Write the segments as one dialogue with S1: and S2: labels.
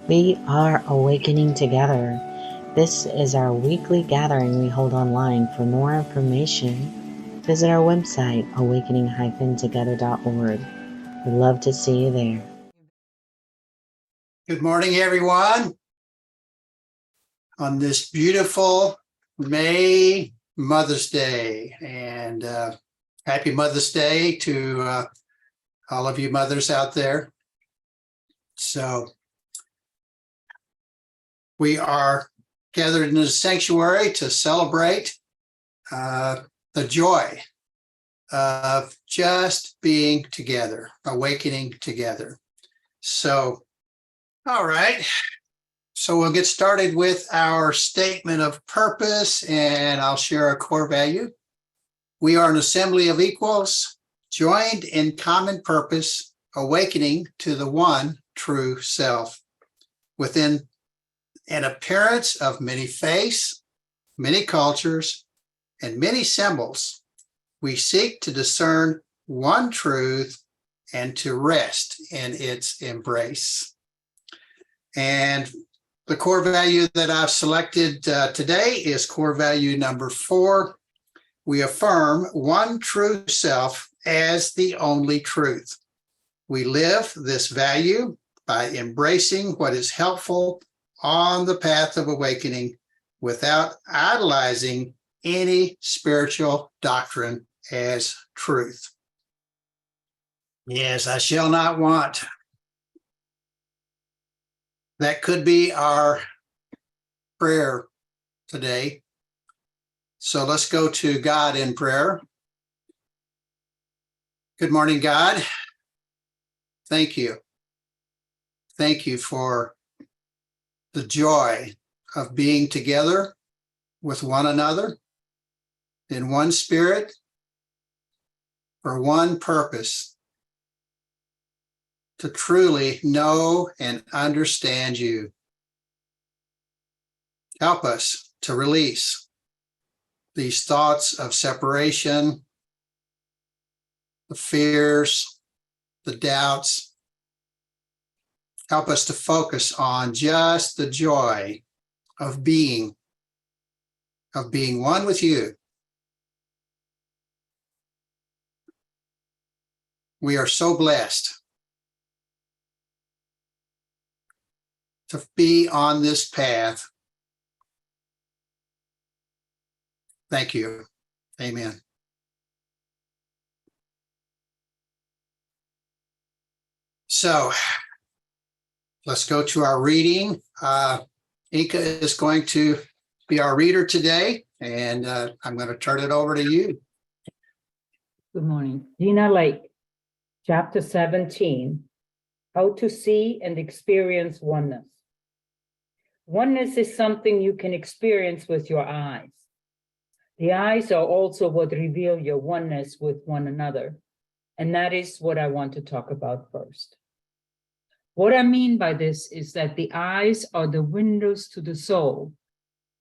S1: We are awakening together. This is our weekly gathering we hold online. For more information, visit our website, awakening-together.org. We'd love to see you there.
S2: Good morning, everyone. On this beautiful May Mother's Day, and happy Mother's Day to all of you mothers out there. So we are gathered in the sanctuary to celebrate the joy of just being together, awakening together. So, all right. So we'll get started with our statement of purpose, and I'll share our core value. We are an assembly of equals, joined in common purpose, awakening to the one true self. Within an appearance of many faiths, many cultures, and many symbols, we seek to discern one truth and to rest in its embrace. And the core value that I've selected today is core value number 4. We affirm one true self as the only truth. We live this value by embracing what is helpful on the path of awakening without idolizing any spiritual doctrine as truth. Yes, I shall not want. That could be our prayer today. So let's go to God in prayer. Good morning, God. Thank you. Thank you for the joy of being together with one another in one spirit for one purpose, to truly know and understand you. Help us to release these thoughts of separation, the fears, the doubts. Help us to focus on just the joy of being one with you. We are so blessed to be on this path. Thank you. Amen. So let's go to our reading. Inka is going to be our reader today, and I'm going to turn it over to you.
S3: Good morning. Gina Lake, Chapter 17, How to See and Experience Oneness. Oneness is something you can experience with your eyes. The eyes are also what reveal your oneness with one another, and that is what I want to talk about first. What I mean by this is that the eyes are the windows to the soul,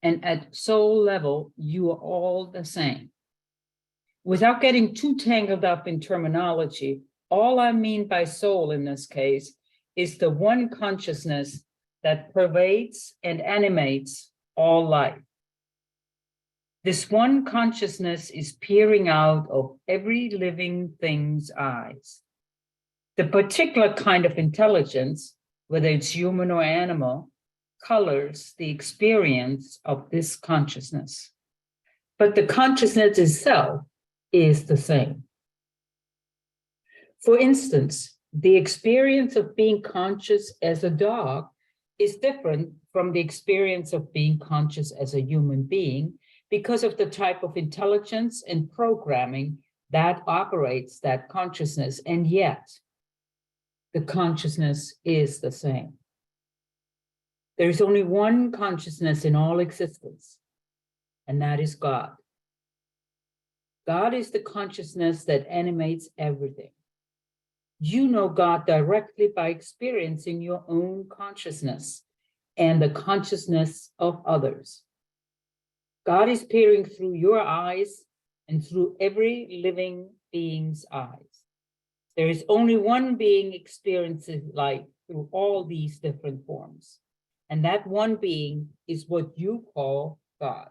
S3: and at soul level, you are all the same. Without getting too tangled up in terminology, all I mean by soul in this case is the one consciousness that pervades and animates all life. This one consciousness is peering out of every living thing's eyes. The particular kind of intelligence, whether it's human or animal, colors the experience of this consciousness. But the consciousness itself is the same. For instance, the experience of being conscious as a dog is different from the experience of being conscious as a human being because of the type of intelligence and programming that operates that consciousness, and yet the consciousness is the same. There is only one consciousness in all existence, and that is God. God is the consciousness that animates everything. You know God directly by experiencing your own consciousness and the consciousness of others. God is peering through your eyes and through every living being's eyes. There is only one being experiencing life through all these different forms. And that one being is what you call God.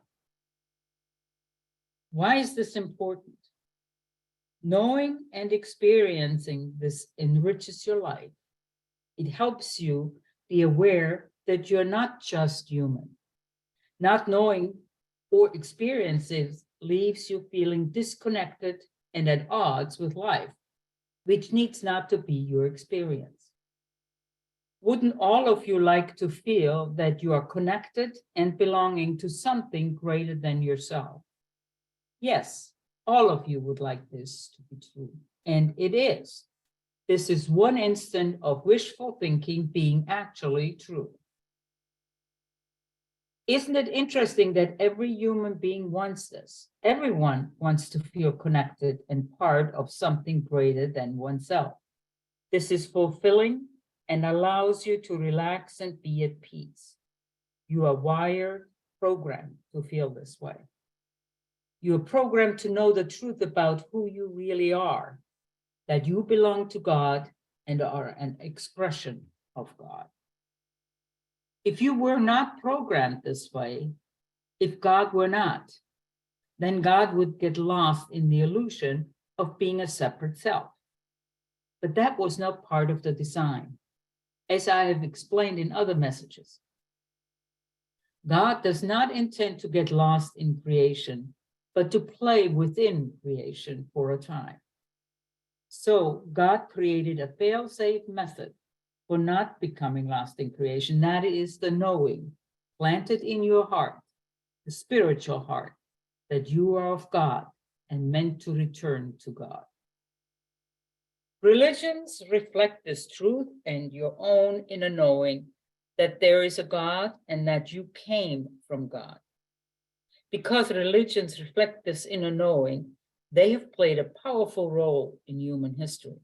S3: Why is this important? Knowing and experiencing this enriches your life. It helps you be aware that you're not just human. Not knowing or experiences leaves you feeling disconnected and at odds with life, which needs not to be your experience. Wouldn't all of you like to feel that you are connected and belonging to something greater than yourself? Yes, all of you would like this to be true, and it is. This is one instant of wishful thinking being actually true. Isn't it interesting that every human being wants this? Everyone wants to feel connected and part of something greater than oneself. This is fulfilling and allows you to relax and be at peace. You are wired, programmed to feel this way. You are programmed to know the truth about who you really are, that you belong to God and are an expression of God. If you were not programmed this way, if God were not, then God would get lost in the illusion of being a separate self. But that was not part of the design, as I have explained in other messages. God does not intend to get lost in creation, but to play within creation for a time. So God created a fail-safe method for not becoming lost in creation. That is the knowing planted in your heart, the spiritual heart, that you are of God and meant to return to God. Religions reflect this truth and your own inner knowing that there is a God and that you came from God. Because religions reflect this inner knowing, they have played a powerful role in human history.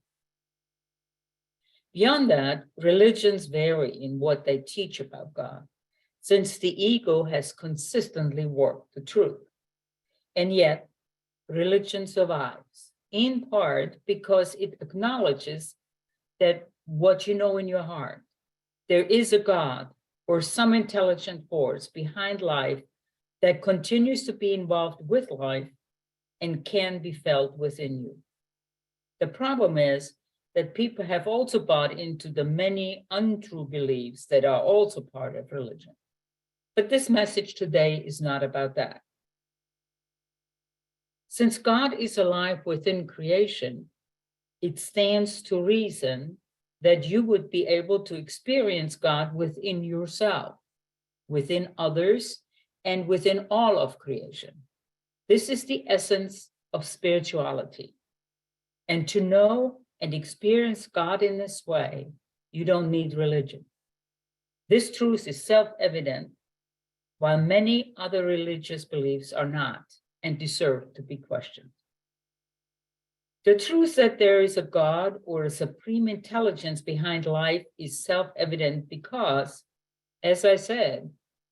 S3: Beyond that, religions vary in what they teach about God, since the ego has consistently warped the truth. And yet, religion survives, in part because it acknowledges that what you know in your heart, there is a God or some intelligent force behind life that continues to be involved with life and can be felt within you. The problem is that people have also bought into the many untrue beliefs that are also part of religion. But this message today is not about that. Since God is alive within creation, it stands to reason that you would be able to experience God within yourself, within others, and within all of creation. This is the essence of spirituality. And to know and experience God in this way, you don't need religion. This truth is self-evident, while many other religious beliefs are not and deserve to be questioned. The truth that there is a God or a supreme intelligence behind life is self-evident because, as I said,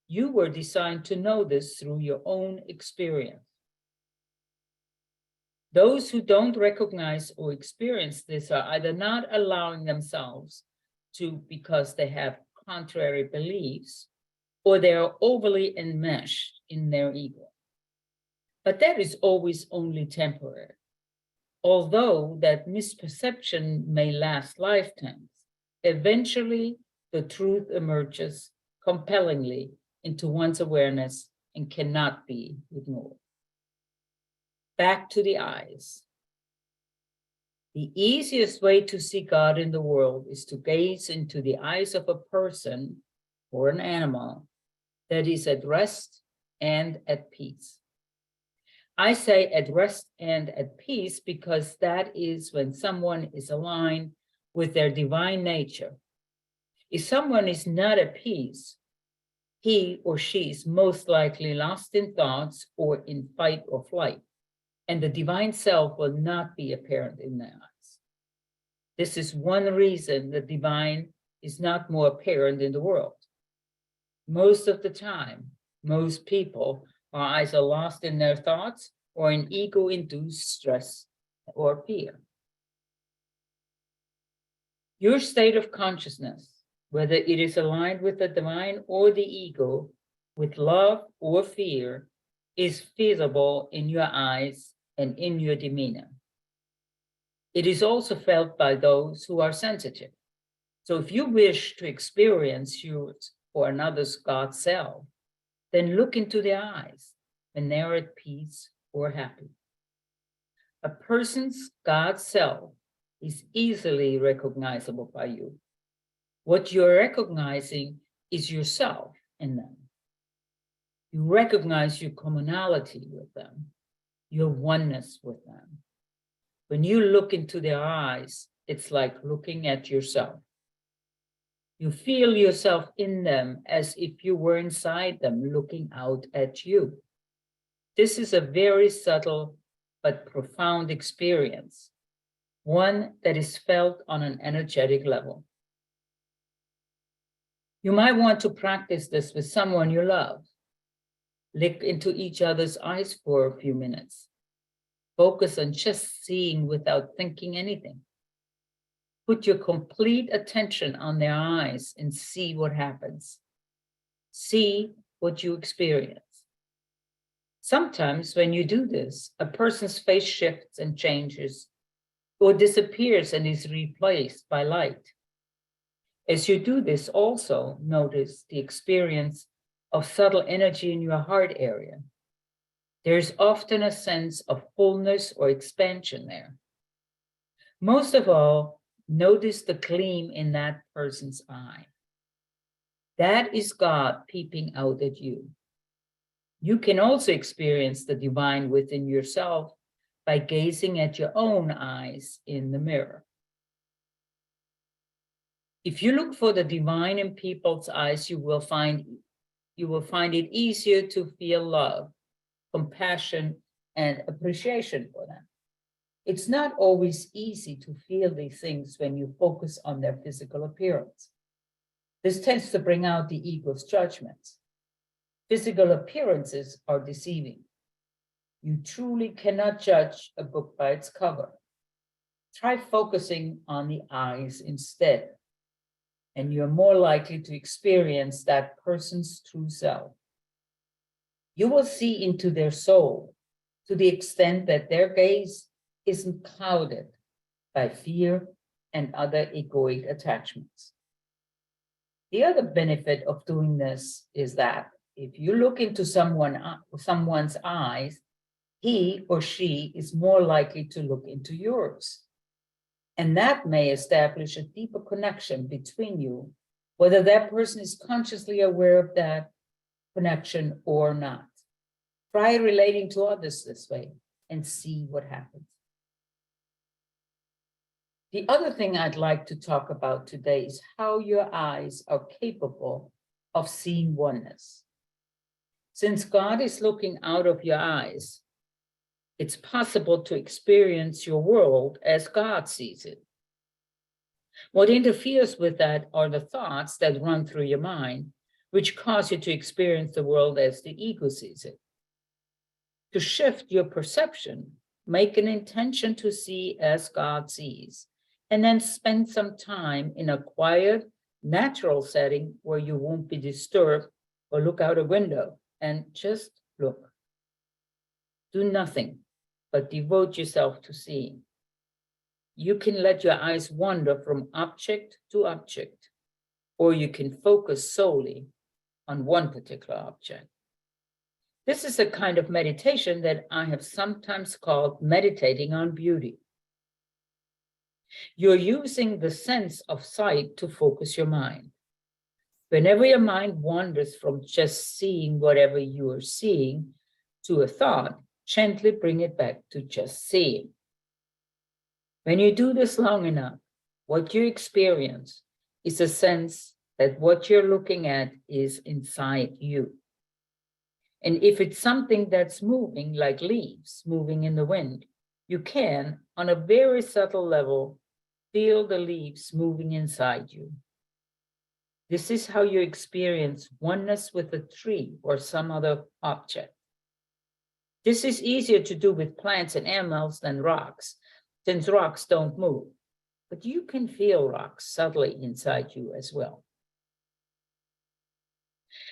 S3: you were designed to know this through your own experience. Those who don't recognize or experience this are either not allowing themselves to because they have contrary beliefs, or they are overly enmeshed in their ego. But that is always only temporary. Although that misperception may last lifetimes, eventually the truth emerges compellingly into one's awareness and cannot be ignored. Back to the eyes. The easiest way to see God in the world is to gaze into the eyes of a person or an animal that is at rest and at peace. I say at rest and at peace because that is when someone is aligned with their divine nature. If someone is not at peace, he or she is most likely lost in thoughts or in fight or flight, and the divine self will not be apparent in their eyes. This is one reason the divine is not more apparent in the world. Most of the time, most people are either lost in their thoughts or in ego-induced stress or fear. Your state of consciousness, whether it is aligned with the divine or the ego, with love or fear, is visible in your eyes and in your demeanor. It is also felt by those who are sensitive. So if you wish to experience yours or another's God self, then look into their eyes when they are at peace or happy. A person's God self is easily recognizable by you. What you're recognizing is yourself in them. You recognize your commonality with them, your oneness with them. When you look into their eyes, it's like looking at yourself. You feel yourself in them as if you were inside them, looking out at you. This is a very subtle but profound experience, one that is felt on an energetic level. You might want to practice this with someone you love. Look into each other's eyes for a few minutes. Focus on just seeing without thinking anything. Put your complete attention on their eyes and see what happens. See what you experience. Sometimes when you do this, a person's face shifts and changes or disappears and is replaced by light. As you do this, also notice the experience of subtle energy in your heart area. There's often a sense of fullness or expansion there. Most of all, notice the gleam in that person's eye. That is God peeping out at you. You can also experience the divine within yourself by gazing at your own eyes in the mirror. If you look for the divine in people's eyes, you will find it easier to feel love, compassion, and appreciation for them. It's not always easy to feel these things when you focus on their physical appearance. This tends to bring out the ego's judgments. Physical appearances are deceiving. You truly cannot judge a book by its cover. Try focusing on the eyes instead, and you're more likely to experience that person's true self. You will see into their soul to the extent that their gaze isn't clouded by fear and other egoic attachments. The other benefit of doing this is that if you look into someone's eyes, he or she is more likely to look into yours. And that may establish a deeper connection between you, whether that person is consciously aware of that connection or not. Try relating to others this way and see what happens. The other thing I'd like to talk about today is how your eyes are capable of seeing oneness. Since God is looking out of your eyes, it's possible to experience your world as God sees it. What interferes with that are the thoughts that run through your mind, which cause you to experience the world as the ego sees it. To shift your perception, make an intention to see as God sees, and then spend some time in a quiet, natural setting where you won't be disturbed, or look out a window and just look. Do nothing but devote yourself to seeing. You can let your eyes wander from object to object, or you can focus solely on one particular object. This is a kind of meditation that I have sometimes called meditating on beauty. You're using the sense of sight to focus your mind. Whenever your mind wanders from just seeing whatever you are seeing to a thought, gently bring it back to just seeing. When you do this long enough, what you experience is a sense that what you're looking at is inside you. And if it's something that's moving, like leaves moving in the wind, you can, on a very subtle level, feel the leaves moving inside you. This is how you experience oneness with a tree or some other object. This is easier to do with plants and animals than rocks, since rocks don't move. but you can feel rocks subtly inside you as well.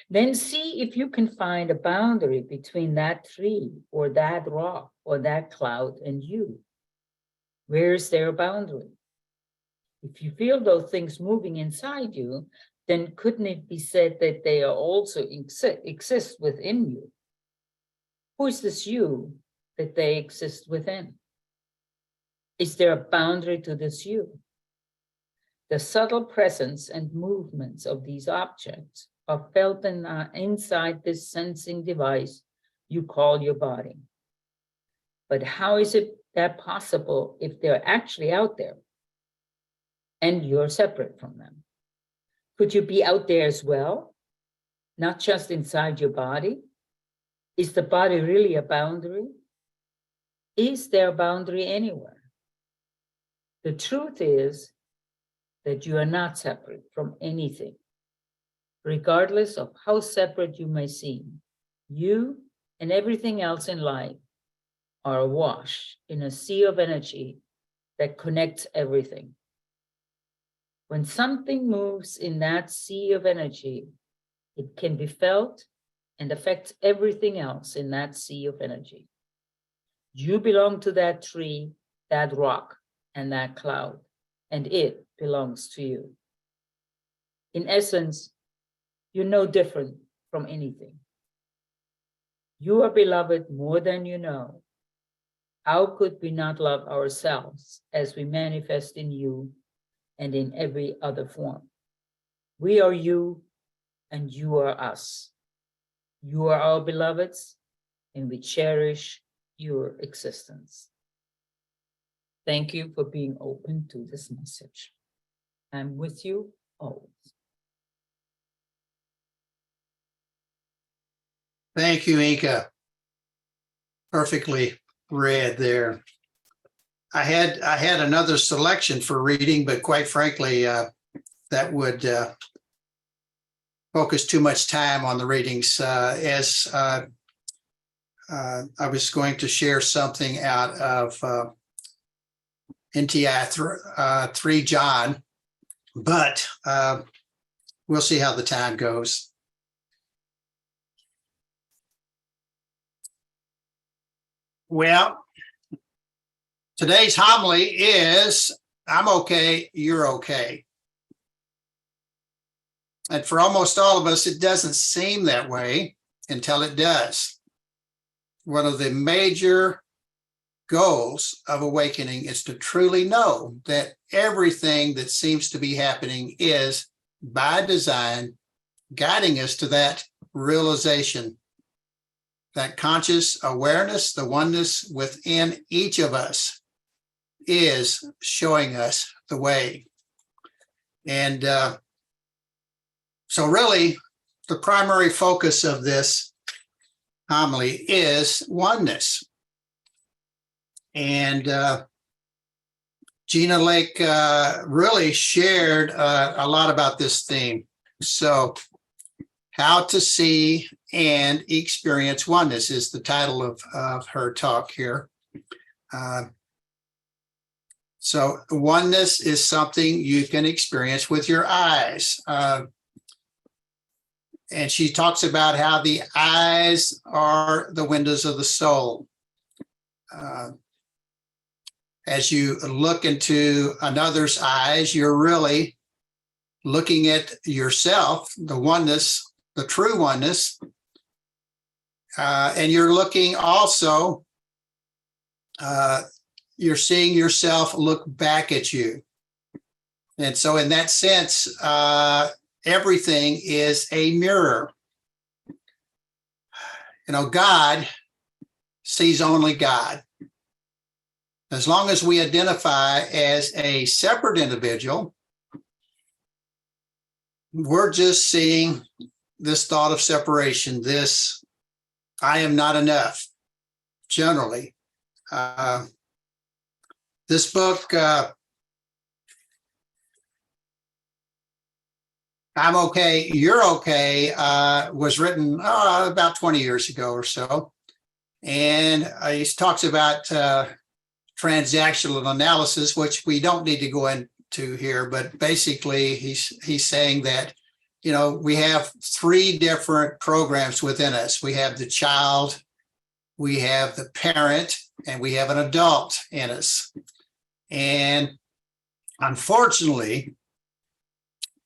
S3: Then see if you can find a boundary between that tree or that rock or that cloud and you. Where is their boundary? If you feel those things moving inside you, then couldn't it be said that they are also exist within you? Who is this you that they exist within? Is there a boundary to this you? The subtle presence and movements of these objects are felt inside this sensing device you call your body. But how is it that possible if they're actually out there and you're separate from them? Could you be out there as well, not just inside your body? Is the body really a boundary? Is there a boundary anywhere? The truth is that you are not separate from anything. Regardless of how separate you may seem, you and everything else in life are awash in a sea of energy that connects everything. When something moves in that sea of energy, it can be felt and affects everything else in that sea of energy. You belong to that tree, that rock, and that cloud, and it belongs to you. In essence, you're no different from anything. You are beloved more than you know. How could we not love ourselves as we manifest in you and in every other form? We are you and you are us. You are our beloveds and we cherish your existence. Thank you for being open to this message. I'm with you always.
S2: Thank you, Inka. Perfectly read there. I had another selection for reading, but quite frankly, that would focus too much time on the readings. As I was going to share something out of NTI 3 John, but we'll see how the time goes. Well, today's homily is, I'm okay, you're okay. And for almost all of us, it doesn't seem that way until it does. One of the major goals of awakening is to truly know that everything that seems to be happening is by design, guiding us to that realization, that conscious awareness, the oneness within each of us is showing us the way. And so really, the primary focus of this homily is oneness. And Gina Lake really shared a lot about this theme. So, how to see and experience oneness is the title of her talk here. So oneness is something you can experience with your eyes. And she talks about how the eyes are the windows of the soul. As you look into another's eyes, you're really looking at yourself, the oneness, the true oneness, and you're looking also, you're seeing yourself look back at you. And so in that sense, everything is a mirror. You know, God sees only God. As long as we identify as a separate individual, we're just seeing this thought of separation, this I am not enough, generally. This book, I'm okay, you're okay, was written about 20 years ago or so. And he talks about transactional analysis, which we don't need to go into here, but basically he's saying that, we have three different programs within us. We have the child, we have the parent, and we have an adult in us. And unfortunately,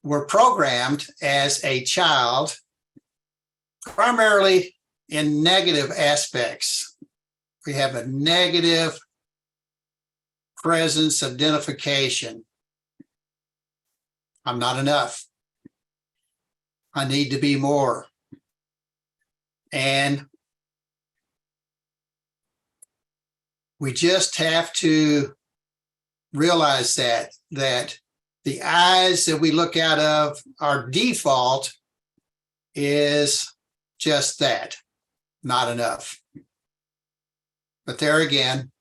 S2: we're programmed as a child primarily in negative aspects. We have a negative presence identification. I'm not enough. I need to be more. And we just have to realize that the eyes that we look out of, our default is just that, not enough. But there again,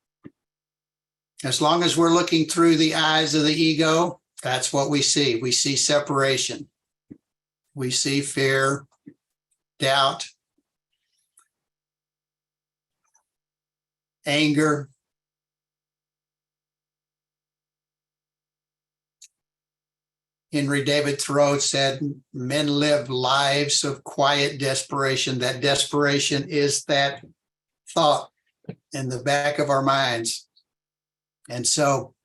S2: as long as we're looking through the eyes of the ego, that's what we see. We see separation. We see fear, doubt, anger. Henry David Thoreau said, men live lives of quiet desperation. That desperation is that thought in the back of our minds. And so,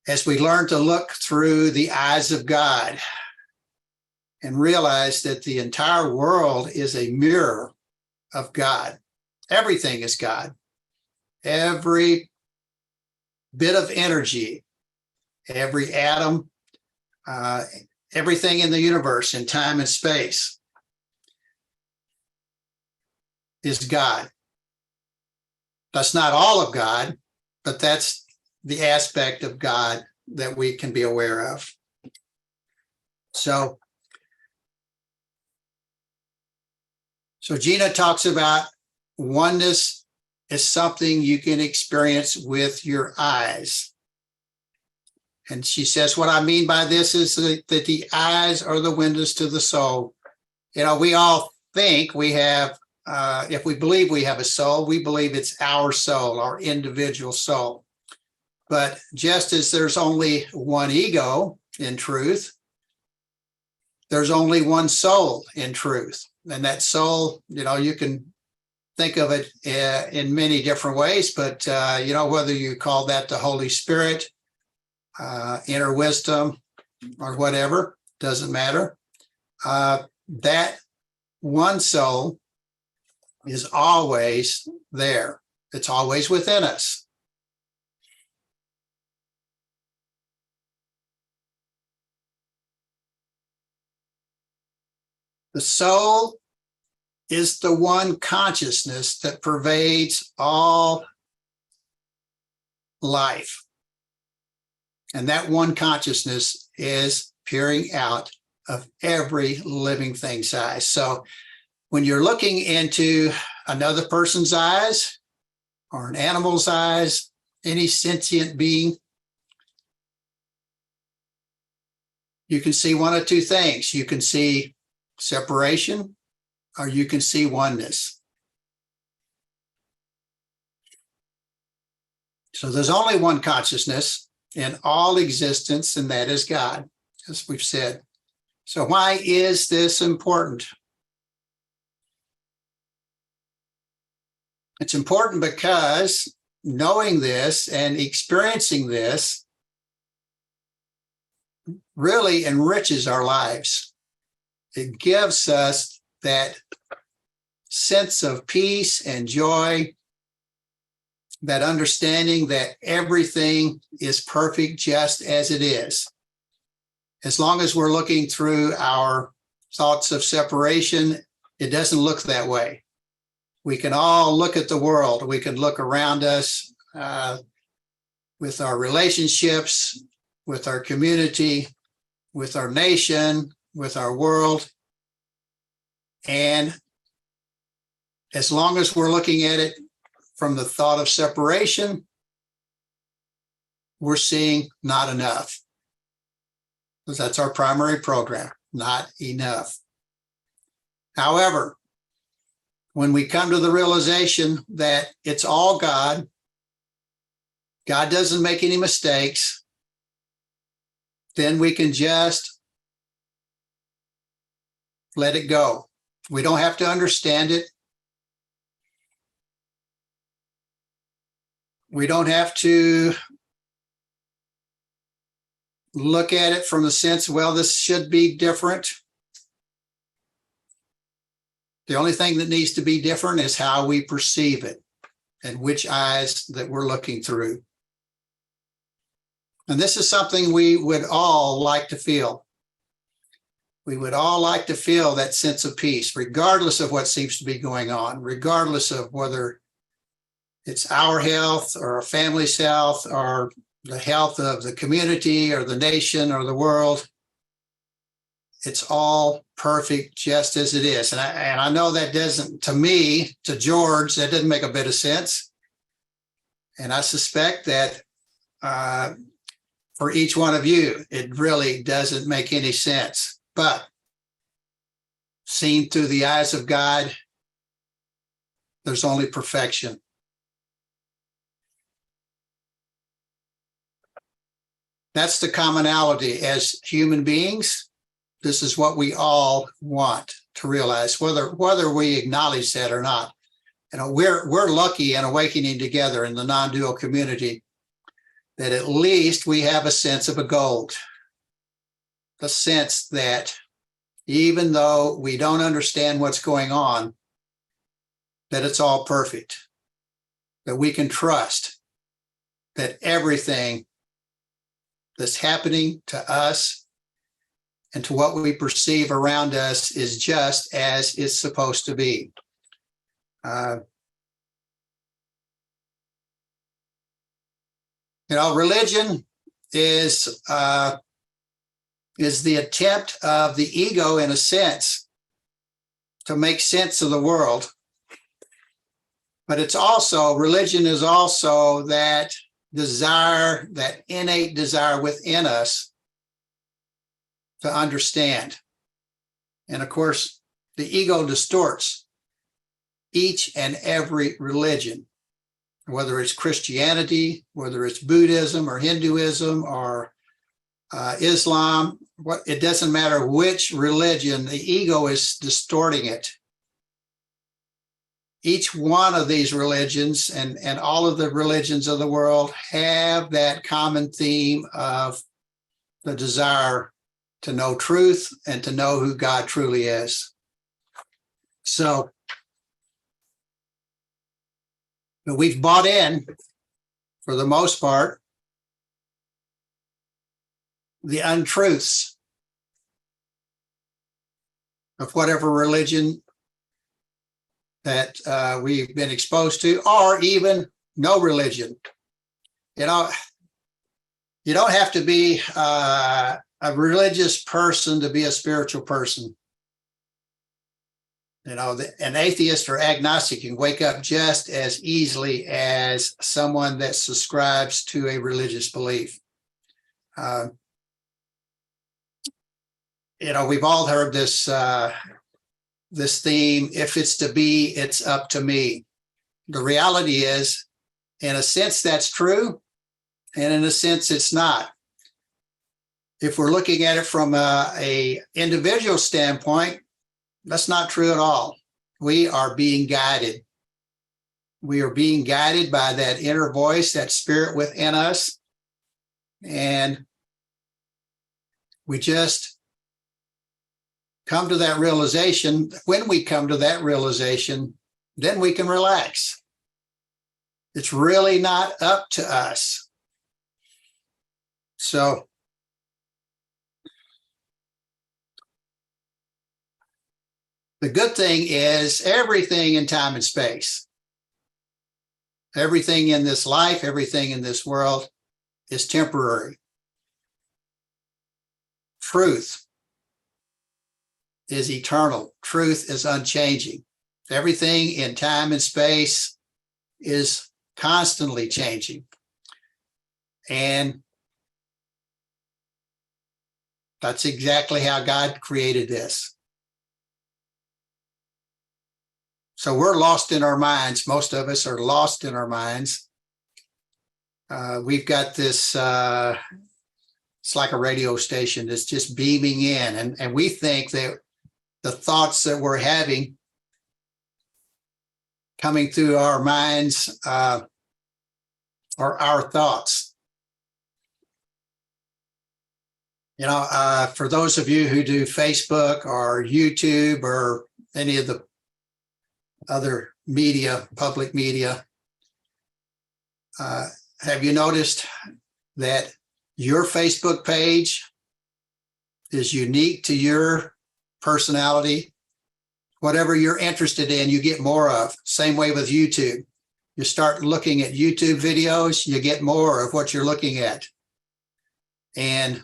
S2: as we learn to look through the eyes of God and realize that the entire world is a mirror of God, everything is God. Every bit of energy, every atom, everything in the universe, in time and space, is God. That's not all of God, but that's the aspect of God that we can be aware of. So Gina talks about oneness is something you can experience with your eyes. And she says, what I mean by this is that the eyes are the windows to the soul. We all think we have, if we believe we have a soul, we believe it's our soul, our individual soul. But just as there's only one ego in truth, there's only one soul in truth. And that soul, you can think of it in many different ways, but, whether you call that the Holy Spirit, inner wisdom, or whatever, doesn't matter. That one soul is always there. It's always within us. The soul is the one consciousness that pervades all life. And that one consciousness is peering out of every living thing's eyes. So when you're looking into another person's eyes or an animal's eyes, any sentient being, you can see one of two things. You can see separation, or you can see oneness. So there's only one consciousness in all existence, and that is God, as we've said. So why is this important? It's important because knowing this and experiencing this really enriches our lives. It gives us that sense of peace and joy, that understanding that everything is perfect just as it is. As long as we're looking through our thoughts of separation, it doesn't look that way. We can all look at the world. We can look around us with our relationships, with our community, with our nation, with our world. And as long as we're looking at it from the thought of separation, we're seeing not enough. Because that's our primary program, not enough. However, when we come to the realization that it's all God, God doesn't make any mistakes, then we can just let it go. We don't have to understand it. We don't have to look at it from the sense, well, this should be different. The only thing that needs to be different is how we perceive it and which eyes that we're looking through. And this is something we would all like to feel. We would all like to feel that sense of peace, regardless of what seems to be going on, regardless of whether it's our health or our family's health or the health of the community or the nation or the world. It's all perfect just as it is. And I know that doesn't, to me, to George, that doesn't make a bit of sense. And I suspect that for each one of you, it really doesn't make any sense. But seen through the eyes of God, there's only perfection. That's the commonality as human beings. This is what we all want to realize, whether we acknowledge that or not. You know, we're lucky in awakening together in the non-dual community that at least we have a sense of a gold, a sense that even though we don't understand what's going on, that it's all perfect, that we can trust that everything that's happening to us and to what we perceive around us is just as it's supposed to be. Religion is the attempt of the ego, in a sense, to make sense of the world. But religion is also that desire, that innate desire within us to understand. And of course, the ego distorts each and every religion, whether it's Christianity, whether it's Buddhism or Hinduism or Islam. It doesn't matter which religion, the ego is distorting it. Each one of these religions and all of the religions of the world have that common theme of the desire to know truth and to know who God truly is. So we've bought in, for the most part, the untruths of whatever religion that we've been exposed to, or even no religion. You know, you don't have to be a religious person to be a spiritual person. You know, an atheist or agnostic can wake up just as easily as someone that subscribes to a religious belief. We've all heard this theme, if it's to be, it's up to me. The reality is, in a sense, that's true, and in a sense, it's not. If we're looking at it from a individual standpoint, that's not true at all. We are being guided. We are being guided by that inner voice, that spirit within us, and we just come to that realization. When we come to that realization, then we can relax. It's really not up to us. So the good thing is everything in time and space, everything in this life, everything in this world is temporary. Truth is eternal. Truth is unchanging. Everything in time and space is constantly changing. And that's exactly how God created this. So we're lost in our minds. Most of us are lost in our minds. We've got this, it's like a radio station that's just beaming in, and we think that the thoughts that we're having coming through our minds are our thoughts. You know, for those of you who do Facebook or YouTube or any of the other media, public media, have you noticed that your Facebook page is unique to your personality? Whatever you're interested in, you get more of. Same way with YouTube. You start looking at YouTube videos, you get more of what you're looking at. And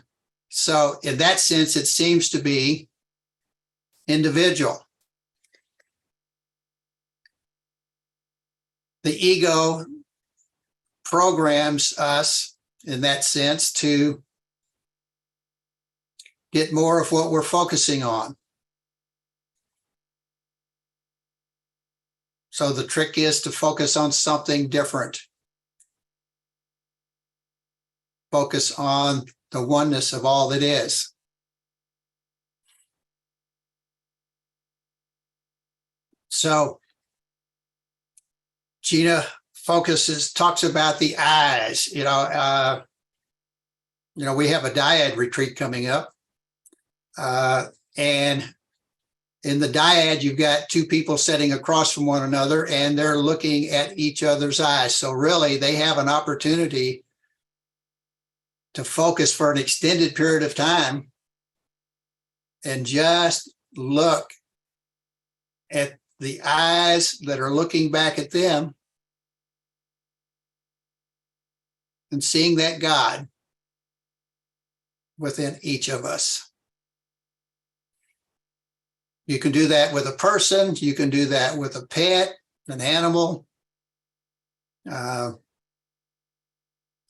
S2: so in that sense, it seems to be individual. The ego programs us in that sense to get more of what we're focusing on. So the trick is to focus on something different. Focus on the oneness of all that is. So Gina talks about the eyes. You know, we have a dyad retreat coming up. And in the dyad, you've got two people sitting across from one another and they're looking at each other's eyes. So really, they have an opportunity to focus for an extended period of time and just look at the eyes that are looking back at them and seeing that God within each of us. You can do that with a person. You can do that with a pet, an animal. In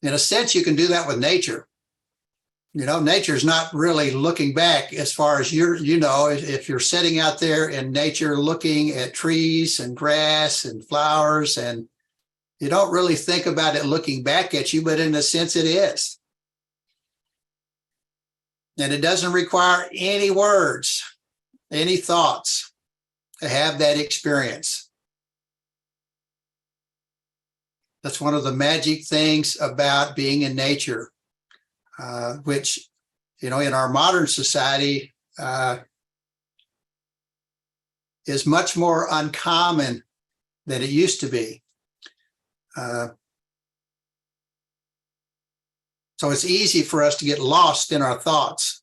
S2: a sense, you can do that with nature. You know, nature's not really looking back as far as if you're sitting out there in nature looking at trees and grass and flowers, and you don't really think about it looking back at you, but in a sense it is. And it doesn't require any words, any thoughts to have that experience. That's one of the magic things about being in nature, which, in our modern society is much more uncommon than it used to be. So it's easy for us to get lost in our thoughts.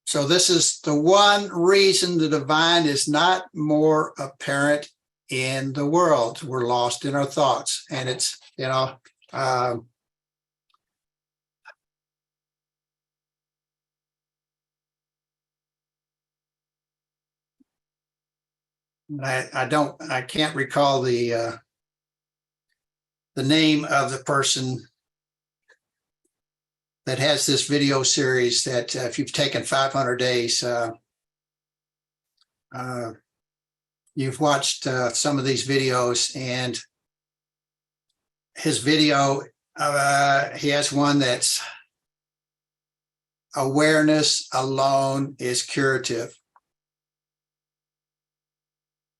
S2: So this is the one reason the divine is not more apparent in the world. We're lost in our thoughts. And it's, I can't recall the name of the person that has this video series that if you've taken 500 days, you've watched some of these videos, and his video, he has one that's awareness alone is curative.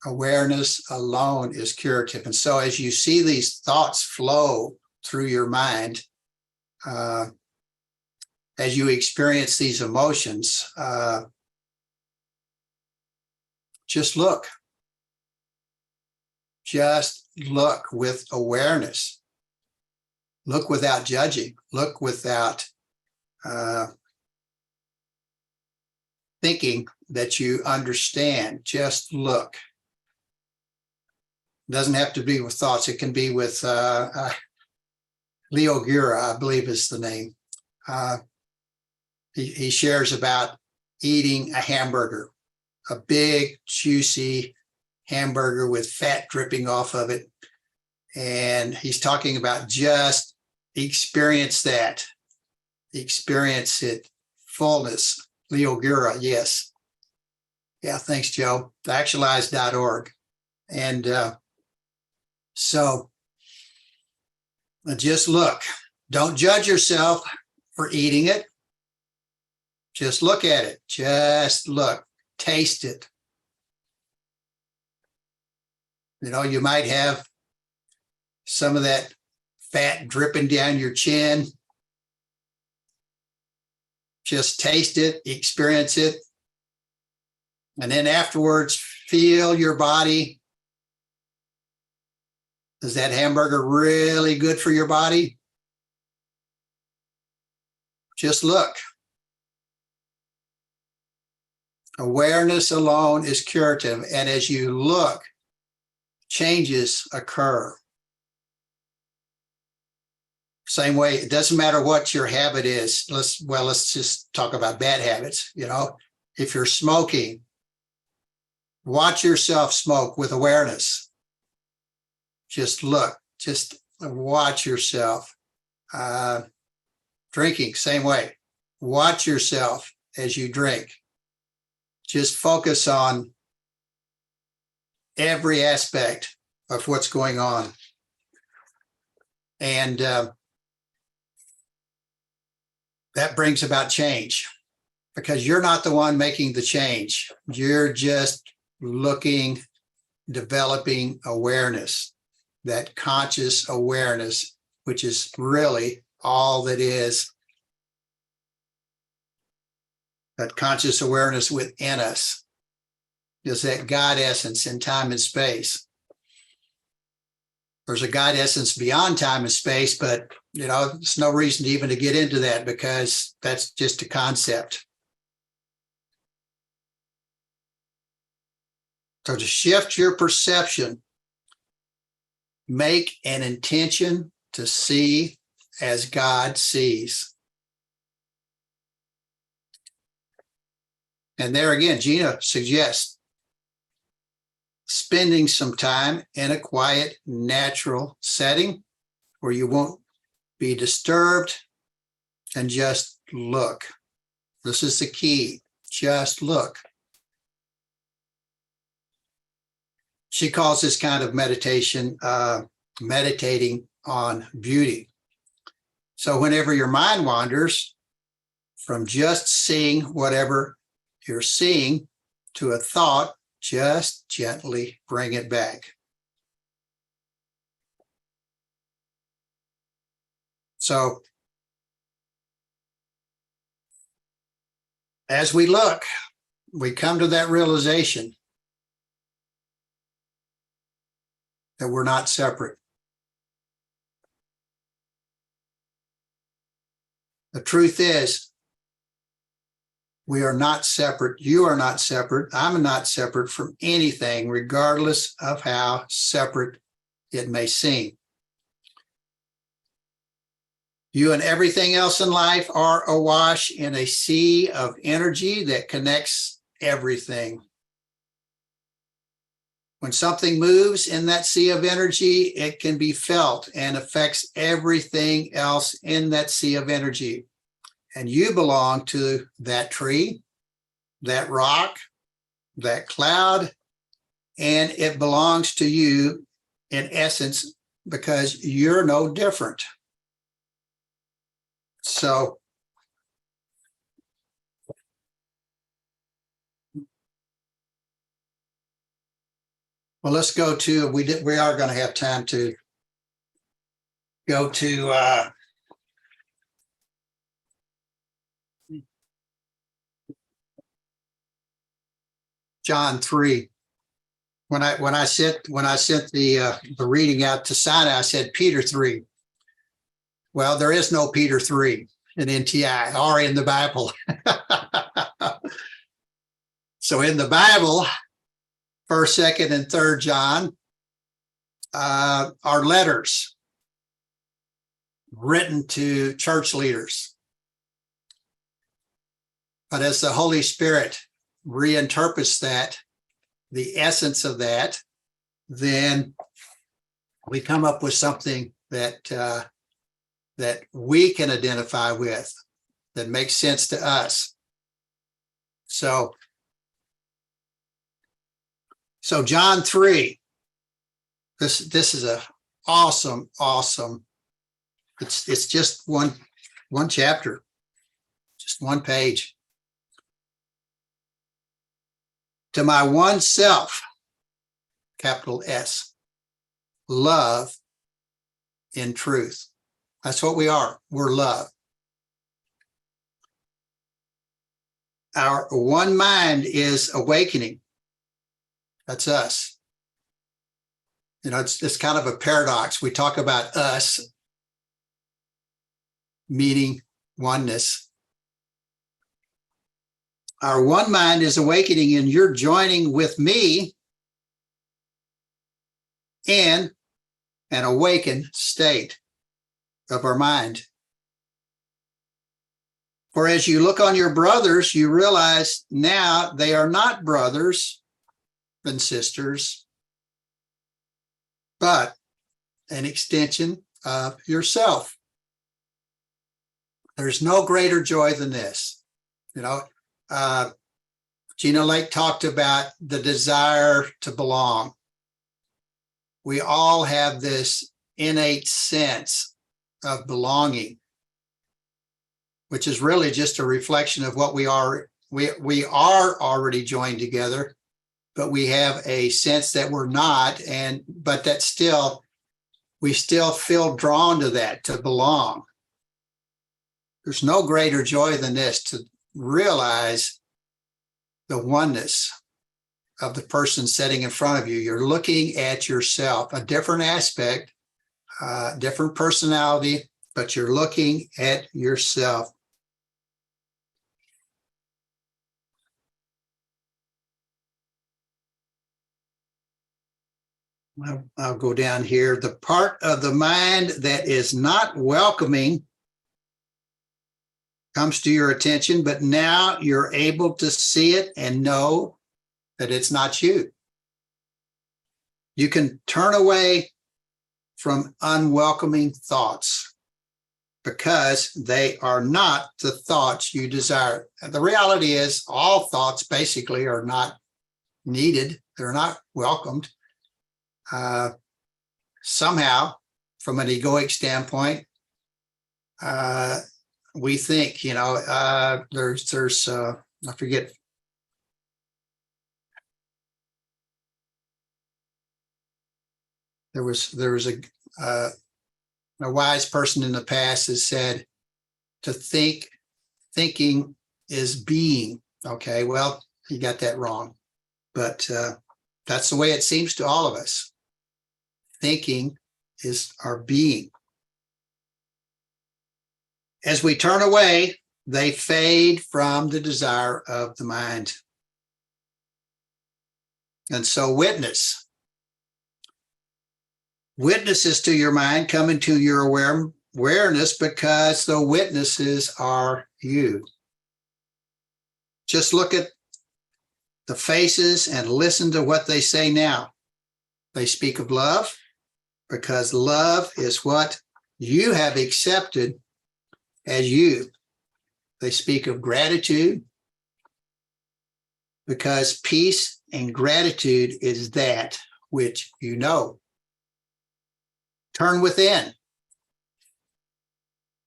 S2: Awareness alone is curative. And so as you see these thoughts flow through your mind, as you experience these emotions, just look. Just look with awareness. Look without judging. Look without thinking that you understand. Just look. It doesn't have to be with thoughts. It can be with Leo Gura, I believe is the name. He shares about eating a hamburger, a big, juicy hamburger with fat dripping off of it. And he's talking about just experience that. Experience it, fullness. Leo Gura, yes. Yeah, thanks, Joe. Actualize.org. And so just look. Don't judge yourself for eating it. Just look at it. Just look. Taste it. You know, you might have some of that fat dripping down your chin. Just taste it, experience it. And then afterwards, feel your body. Is that hamburger really good for your body? Just look. Awareness alone is curative. And as you look, changes occur. Same way, it doesn't matter what your habit is. Let's just talk about bad habits. You know, if you're smoking, watch yourself smoke with awareness. Just look, just watch yourself. Drinking, same way. Watch yourself as you drink. Just focus on every aspect of what's going on. And that brings about change, because you're not the one making the change. You're just looking, developing awareness, that conscious awareness, which is really all that is. That conscious awareness within us is that God essence in time and space. There's a God essence beyond time and space, but you know, there's no reason even to get into that, because that's just a concept. So to shift your perception, make an intention to see as God sees. And there again, Gina suggests spending some time in a quiet, natural setting where you won't be disturbed, and just look. This is the key. Just look. She calls this kind of meditation meditating on beauty. So whenever your mind wanders from just seeing whatever you're seeing to a thought, just gently bring it back. So as we look, we come to that realization that we're not separate. The truth is, we are not separate. You are not separate. I'm not separate from anything, regardless of how separate it may seem. You and everything else in life are awash in a sea of energy that connects everything. When something moves in that sea of energy, it can be felt and affects everything else in that sea of energy. And you belong to that tree, that rock, that cloud, and it belongs to you in essence, because you're no different. So well, let's go to, we are going to have time to go to John 3. When I sent the reading out to Sinai, I said Peter 3. Well, there is no Peter 3 in NTI or in the Bible. So in the Bible, 1st, 2nd, and 3rd John are letters written to church leaders. But as the Holy Spirit reinterprets that, the essence of that, then we come up with something that that we can identify with, that makes sense to us. So John 3, This is a awesome. It's just one chapter, just one page. To my one self, capital S, love in truth. That's what we are. We're love. Our one mind is awakening. That's us. You know, it's kind of a paradox. We talk about us, meaning oneness. Our one mind is awakening, and you're joining with me in an awakened state of our mind. For as you look on your brothers, you realize now they are not brothers and sisters, but an extension of yourself. There's no greater joy than this. You know, Gina Lake talked about the desire to belong. We all have this innate sense of belonging, which is really just a reflection of what we are. We are already joined together, but we have a sense that we're not, but that still, we still feel drawn to that, to belong. There's no greater joy than this, to realize the oneness of the person sitting in front of you. You're looking at yourself, a different aspect, different personality, but you're looking at yourself. I'll go down here. The part of the mind that is not welcoming comes to your attention, but now you're able to see it and know that it's not you. You can turn away from unwelcoming thoughts because they are not the thoughts you desire. And the reality is all thoughts basically are not needed. They're not welcomed. Somehow, from an egoic standpoint, we think, you know, there's I forget. There was a wise person in the past that said, thinking is being. Okay, well, you got that wrong, but that's the way it seems to all of us. Thinking is our being. As we turn away, they fade from the desire of the mind. And so witnesses to your mind come into your awareness because the witnesses are you. Just look at the faces and listen to what they say now. They speak of love because love is what you have accepted as you. They speak of gratitude because peace and gratitude is that which you know. Turn within.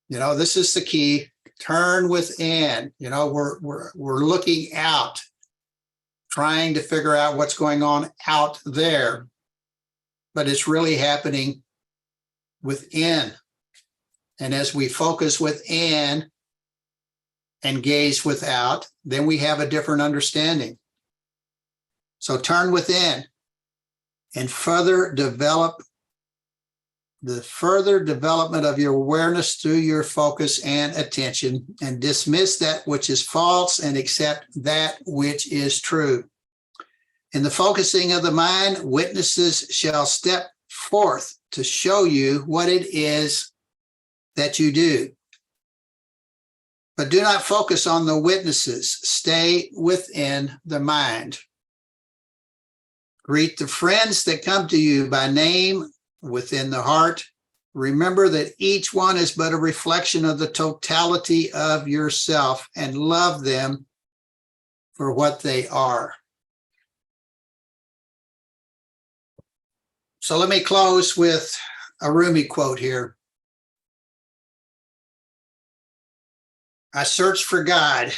S2: You know, this is the key. Turn within. You know, we're looking out, trying to figure out what's going on out there, but it's really happening within. And as we focus within and gaze without, then we have a different understanding. So turn within and further develop the further development of your awareness through your focus and attention, and dismiss that which is false and accept that which is true. In the focusing of the mind, witnesses shall step forth to show you what it is that you do. But do not focus on the witnesses. Stay within the mind. Greet the friends that come to you by name within the heart. Remember that each one is but a reflection of the totality of yourself, and love them for what they are. So let me close with a Rumi quote here. I searched for God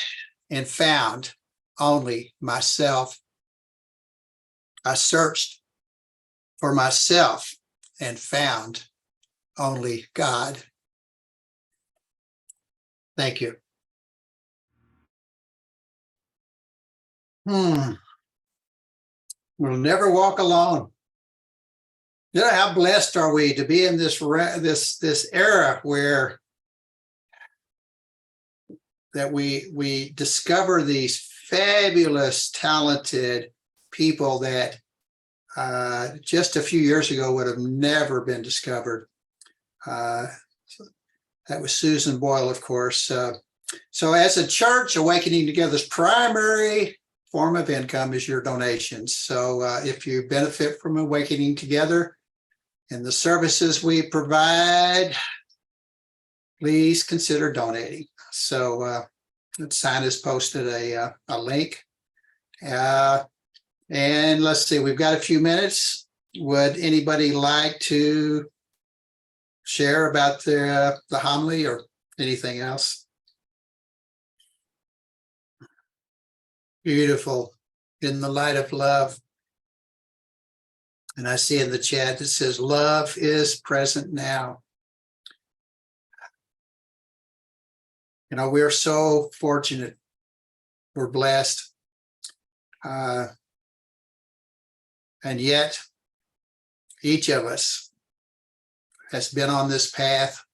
S2: and found only myself. I searched for myself and found only God. Thank you. We'll never walk alone. You know, how blessed are we to be in this era where that we discover these fabulous, talented people that just a few years ago would have never been discovered. That was Susan Boyle, of course. So as a church, Awakening Together's primary form of income is your donations. So if you benefit from Awakening Together and the services we provide, please consider donating. So Sign has posted a link. And let's see, we've got a few minutes. Would anybody like to share about the homily or anything else? Beautiful. In the light of love. And I see in the chat that says, love is present now. You know, we're so fortunate. We're blessed. And yet, each of us has been on this path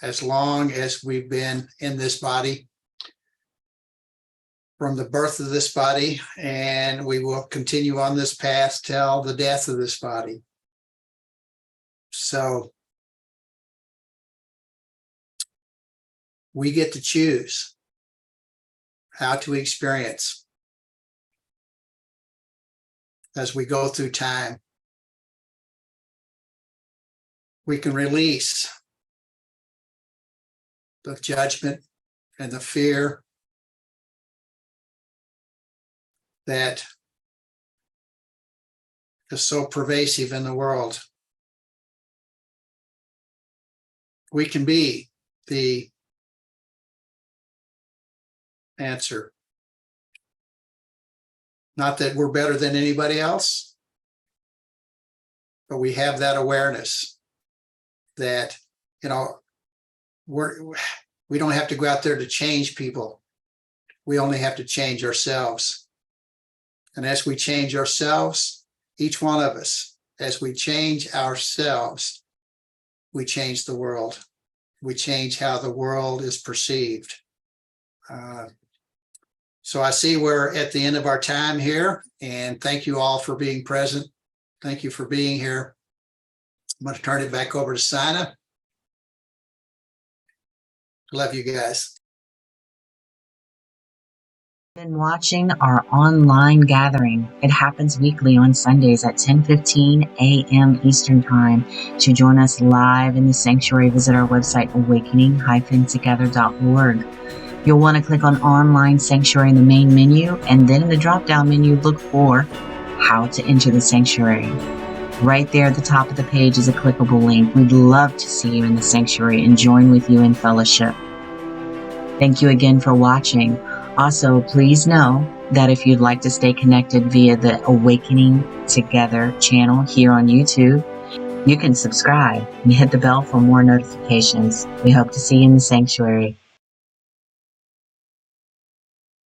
S2: as long as we've been in this body, from the birth of this body, and we will continue on this path till the death of this body. So we get to choose how to experience as we go through time. We can release the judgment and the fear that is so pervasive in the world. We can be the answer. Not that we're better than anybody else, but we have that awareness that, you know, we don't have to go out there to change people. We only have to change ourselves. And as we change ourselves, each one of us, as we change ourselves, we change the world. We change how the world is perceived. So I see we're at the end of our time here, and thank you all for being present. Thank you for being here. I'm going to turn it back over to Sina. Love you guys.
S1: Been watching our online gathering. It happens weekly on Sundays at 10:15 a.m. Eastern Time. To join us live in the sanctuary, visit our website, awakening-together.org. You'll want to click on Online Sanctuary in the main menu, and then in the drop-down menu, look for How to Enter the Sanctuary. Right there at the top of the page is a clickable link. We'd love to see you in the sanctuary and join with you in fellowship. Thank you again for watching. Also, please know that if you'd like to stay connected via the Awakening Together channel here on YouTube, you can subscribe and hit the bell for more notifications. We hope to see you in the sanctuary.